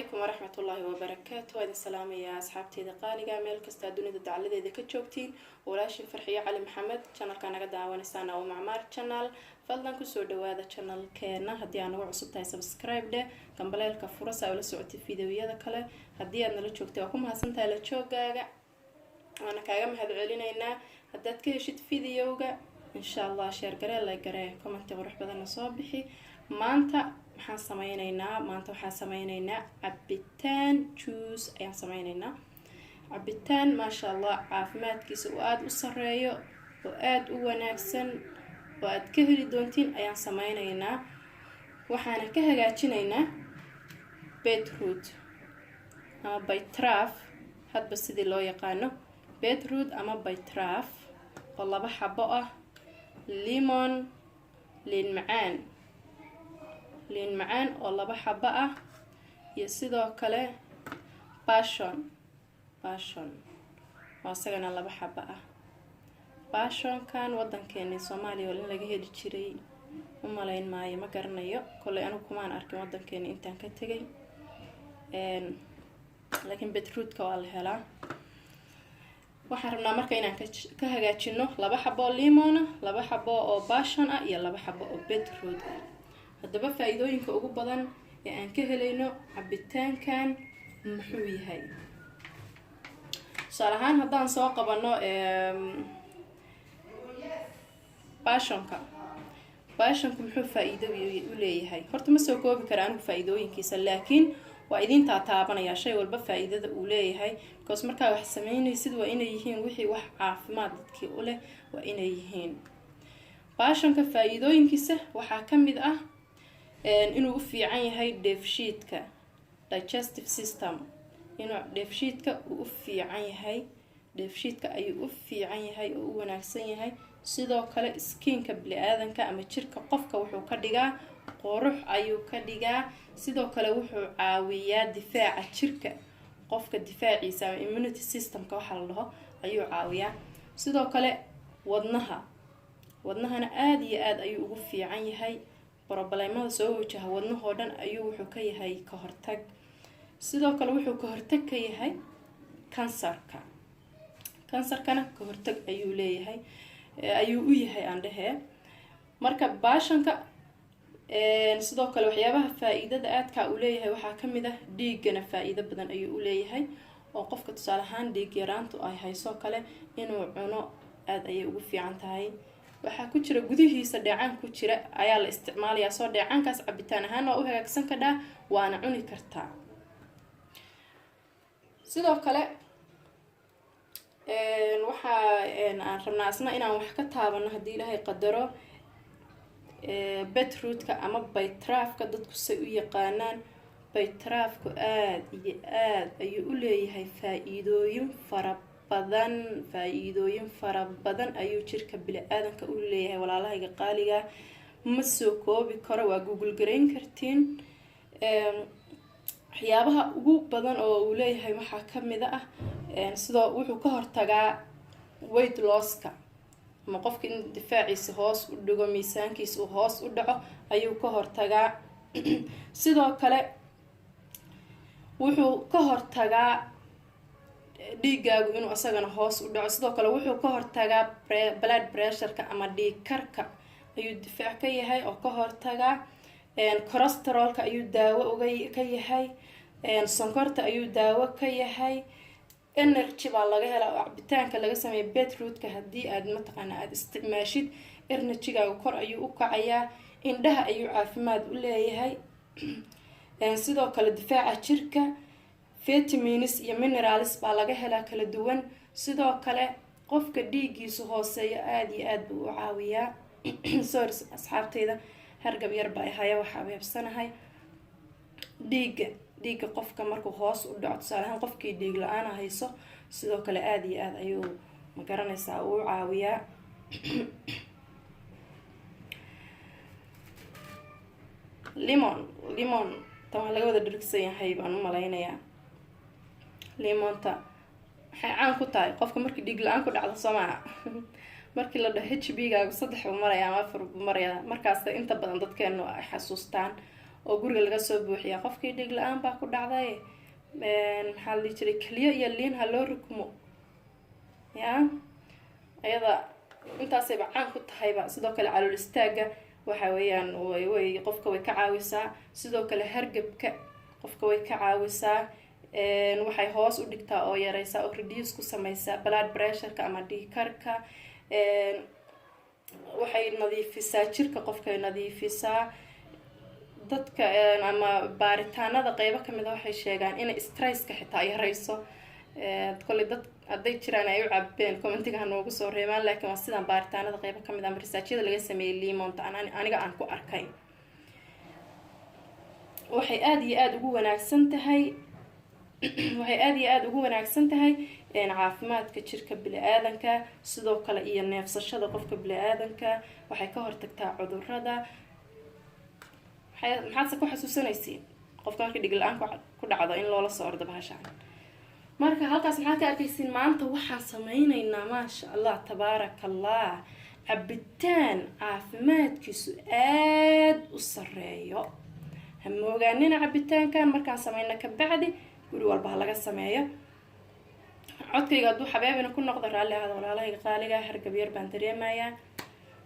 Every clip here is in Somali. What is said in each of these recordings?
عليكم ورحمة الله وبركاته. وإذن سلام يا أصحابتي قالقة ميل كستا دوني دعالة إذا كتشوكتين ولاشين فرحية علي محمد channel كان قد عوانستان أو معمار channel فضلا كسور دوادا channel كينا هدي أنا وعصبتها سبسكرايب ده كان بلاي لك فرصة ولا سعودي فيديو ذا كله هدي أنا لتشوكتي وكم هسنتها لتشوكا أنا كاغم هذا علينا إنه هدات كيشت فيديوغا إن شاء الله شير قرأ لايك قرأ كومنت وروح بدنا صباحي maanta waxaan sameynaynaa cabitaan juice ayaan sameynaynaa cabitaan maasha Allah caafimaadkiisa oo aad u sareeyo oo aad u wanaagsan oo aad ka heli doontiin ayaan sameynaynaa waxaan ka hagaajinaynaa beetroot ama baytraaf hadba sidii loo yaqaano beetroot ama baytraaf oo laba xabo ah lemon liin macaan oo laba xabo ah iyo sidoo kale passion oo asagana laba xabo ah passion kan wadankeena Soomaaliya oo laga heli jiray umaleyn maayo ma garanayo kulay anu kumaan arkin wadankeena intaan ka tagay laakiin beetroot-ka waa la helaa waxaan rabnaa marka inaan ka hagaajino laba xabo lemon laba xabo oo passion ah iyo laba xabo oo beetroot ah haddaba faa'iidooyinka ugu badan ee aan ka helayno cabitaankan muxuu yahay salahan haddaan soo qabano passionka muxuu faa'iido u leeyahay horta ma soo koobi kara anigu faa'iidooyinkiisa laakiin waa idin taabanaya shay walba faa'iidada uu leeyahay because markaa wax sameynaysid waa inay yihiin wixii wax caafimaad dadkii u leh waa inay yihiin passionka faa'iidooyinkiisa waxaa ka mid ah inuu u fiican yahay dheefshiidka digestive system inuu dheefshiidka uu u fiican yahay dheefshiidka ayuu u fiican yahay oo u wanaagsan yahay sidoo kale skinka bini'aadanka ama jirka qofka wuxuu ka dhigaa qurux ayuu ka dhigaa sidoo kale wuxuu caawiyaa difaaca jirka qofka difaaciisa ama immunity systemka waxa la dhaho ayuu caawiyaa sidoo kale wadnahana aad iyo aad ayuu ugu fiican yahay problemada soo wajaha wadnahoo dhan ayuu wuxuu ka yahay ka hortag sidoo kale wuxuu ka hortag ka yahay kansarkana ka hortag ayuu leeyahay ayuu u yahay aan dhahee marka passionka sidoo kale waxyaabaha faa'iidada aadka uu leeyahay waxaa ka mid ah dhiigana faa'iido badan ayuu u leeyahay oo qofka tusaale ahaan dhiig yaraantu ay hayso kale inuu cuno aad ayay ugu fiican tahay waxaa ku jira gudihiisa dheecaan ku jira ayaa la isticmaalayaa soo dheecaankaas cabitaan ahaan waa u hagaagsan kadhaa waana cuni kartaa sidoo kale aan rabnaa isna inaan wax ka taabano haddii ilaahay qadaro beetroot-ka ama baytraafka dadku say u yaqaanaan baytraafku aad iyo aad ayuu u leeyahay faa'iidooyin fara badan ayuu jirka bini'aadanka u leeyahay walaalahayga qaaliga ma soo koobi karo waa google gareyn kartiin waxyaabaha ugu badan oo uu leeyahay waxaa ka mid ah sidoo wuxuu ka hortagaa weight loss-ka ama qofka in difaaciisa hoos u dhigo miisaankiisa uu hoos u dhaco ayuu ka hortagaa sidoo kale wuxuu ka hortagaa dhiigaagu inuu asagana hoos u dhaco sidoo kale wuxuu ka hortagaa blood pressure-ka ama dhiig karka ayuu difaac ka yahay oo ka hortagaa cholesterol-ka ayuu daawo ka yahay sonkorta ayuu daawo ka yahay energy baa laga helaa oo cabitaanka laga sameeyo beetroot-ka haddii aad mataqaana aad isticmaashid energy-gaaga kor ayuu u kacayaa indhaha ayuu caafimaad u leeyahay sidoo kale difaaca jirka vitamins iyo minerals baa laga helaa kala duwan sidoo kale qofka dhiigiisu hooseeyo aad iyo aad buu u caawiyaa sorry asxaabteyda hargab yar baa haya waxaa beebsanahay dhiiga qofka markuu hoos u dhaco tusaale ahaan qofkii dhiig la-aan hayso sidoo kale aad iyo aad ayuu ma garanaysaa uu caawiyaa lemon tan waa laga wada dhirigsan yahay baan u malaynayaa limonta waxay caan ku tahay qofka markii dhiig la-aan ku dhacdo soo maaha markii la dhaho HB-gaagu 3 buu marayaa ama 4 buu marayaa markaas inta badan dadkeenu ay xasuustaan oo guriga laga soo buuxiyaa. qofkii dhiig la-aan baa ku dhacday, maxaa la dhihi jiray, keliyo iyo liin ha loo rukmo ya. ayada intaasayba caan ku tahayba. sidoo kale calool istaaga waxa weeyaan way qofka way ka caawisaa. sidoo kale hargabka qofka way ka caawisaa. waxay hoos u dhigtaa oo yareysaa oo reduce ku sameysaa blood pressureka ama dhiigkarka. waxay nadiifisaa jirka, qofkay nadiifisaa. dadka ama baaritaanada qeybo kamid a waxay sheegaan inay stresska xitaa yareyso. kolley dad hadday jiraan ay u cabeen commentiga ha noogu soo reebaan, laakiin waa sidaan baaritaanada qeybo kamid ama researchyada laga sameeyey limonta aniga aan ku arkay. waxay aada iyo aada ugu wanaagsan tahay caafimaadka jirka bili-aadanka, sidoo kale iyo neefsashada qofka bili-aadanka. waxay ka hortagtaa cudurada. maxaadse ku xasuusanaysiin qofka markii dhig la-aan ku dhacdo in loola soo ordo bahashaan. marka halkaas maxaad ka arkaysiin maanta waxaan sameyneynaa maasha allah tabaaraka allah cabitaan caafimaadkiisu aada u sareeyo. hamoogaanina cabitaankan markaan sameyna kabacdi guri walba ha laga sameeyo. codkayga hadduu xabeebina ku noqdo raalli ahada walaalahayga qaaliga. hargab yar baan dareemayaa.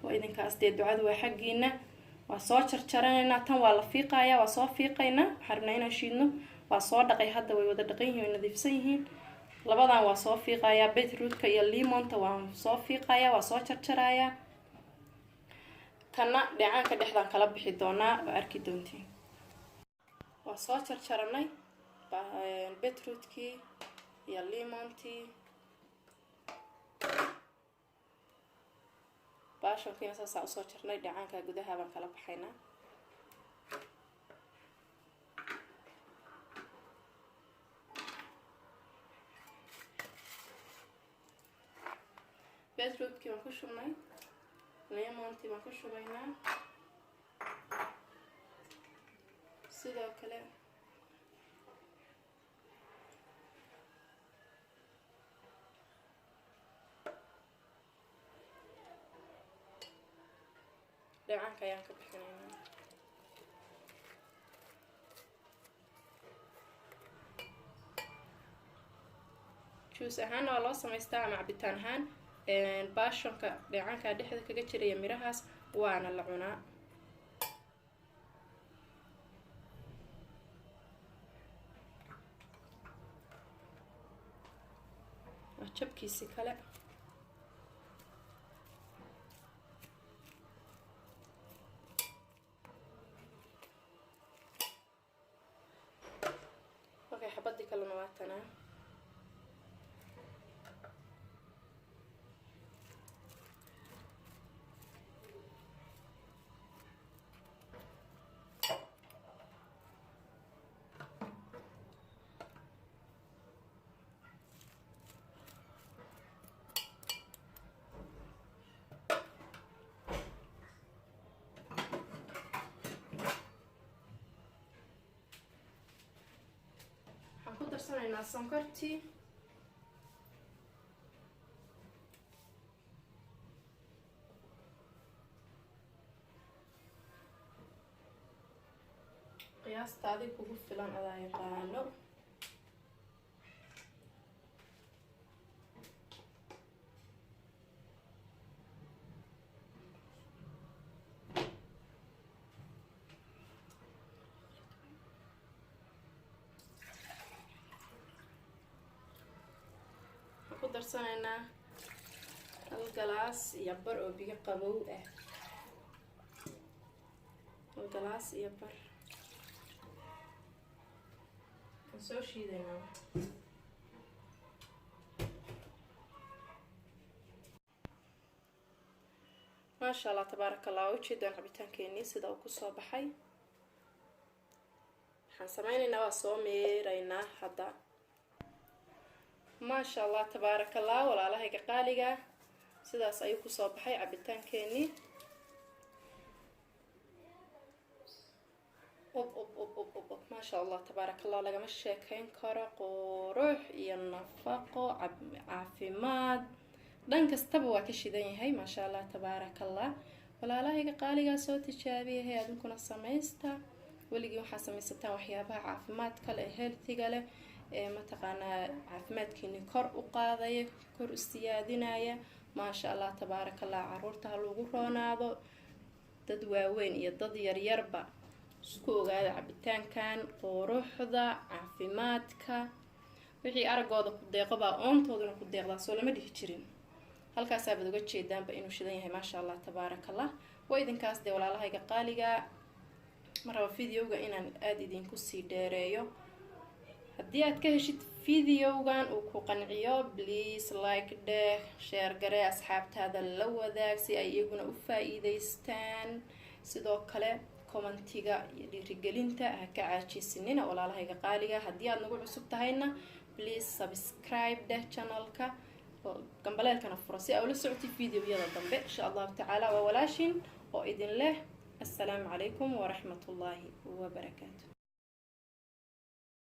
waa idinkaas dee ducadu waa xaggiina. waa soo jarjaranaynaa. tan waa la fiiqayaa, waa soo fiiqaynaa. waxaan rabnaa inaan shiidno. waa soo dhaqay, hadda way wada dhaqan yihiin, way nadiifsan yihiin. labadan waa soo fiiqayaa. beetroodka iyo limonta waan soo fiiqayaa, waa soo jarjarayaa. kana dheecaanka dhexdaan kala bixi doonaa, waa arki doontiin. waa soo jarjaranay beetroodkii iyo limontii. baashankiina saasaa usoo jarnay. dheecaanka gudaha baan kala baxaynaa. beetroodkii baan ku shubnay, limontii baan ku shubaynaa. sidoo kale dheecaanka ayaan ka bixinaynaa. juice ahaanna waa loo samaystaa ama cabitaan ahaan. baashonka dheecaanka dhexda kaga jiraya mirahaas waana la cunaa. waa jabkiisi kale. okay, xabadii kalena waa tanaa. ku darsanaynaa sonkortii. qiyaasta adig kugu filan adaa yaqaano. ku darsanaynaa hal galaas iyo bar oo biyo qabow ah. hal galaas iyo bar kan soo shiidaynaa. maasha allah tabaaraka allah. ujeedaan cabitaankeenii sida uu kusoo baxay. waxaan sameynaynaa waa soo meeraynaa hadda. maasha allah tabaaraka allah walaalahayga qaaliga sidaas ayuu kusoo baxay cabitaankeenii. maasha allah tabaaraka allah lagama sheekeyn karo. qurux iyo nafaqo, caafimaad, dhan kastaba waa ka shidan yahay. maasha allah tabaaraka allah walaalahayga qaaligaa soo tijaabiyahay. adinkuna samaysta weligii waxaa samaysataan waxyaabaha caafimaadka leh healthiga leh mataqaanaa caafimaadkiini kor u qaadaya kor u siyaadinaya maasha allah tabaarakallah. caruurta ha lagu roonaado, dad waaweyn iyo dad yaryarba isku ogaada cabitaankan quruxda caafimaadka wixii aragooda ku deeqobaa oontooduna ku deeqdaa soo lama dhihi jirin. halkaasaa baad uga jeedaanba inuu shidan yahay maasha allah tabaarakallah. waa idinkaas dee walaalahayga qaaliga ma rabo videoga inaan aada idinku sii dheereeyo. haddii aad ka heshid videogan uu ku qanciyo please like dheh, share garee, asxaabtaada la wadaag si ay iyaguna u faa-iideystaan. sidoo kale commentiga iyo dhiirigelinta ha ka caajisinina walaalahayga qaaliga. haddii aad nagu cusub tahayna please subscribe dheh channelka, gambaleelkana furo si aa ula socotid videoyada dambe insha allahu tacaala. waa walaashin oo idin leh assalaamu calaykum waraxmatullaahi wabarakaatu.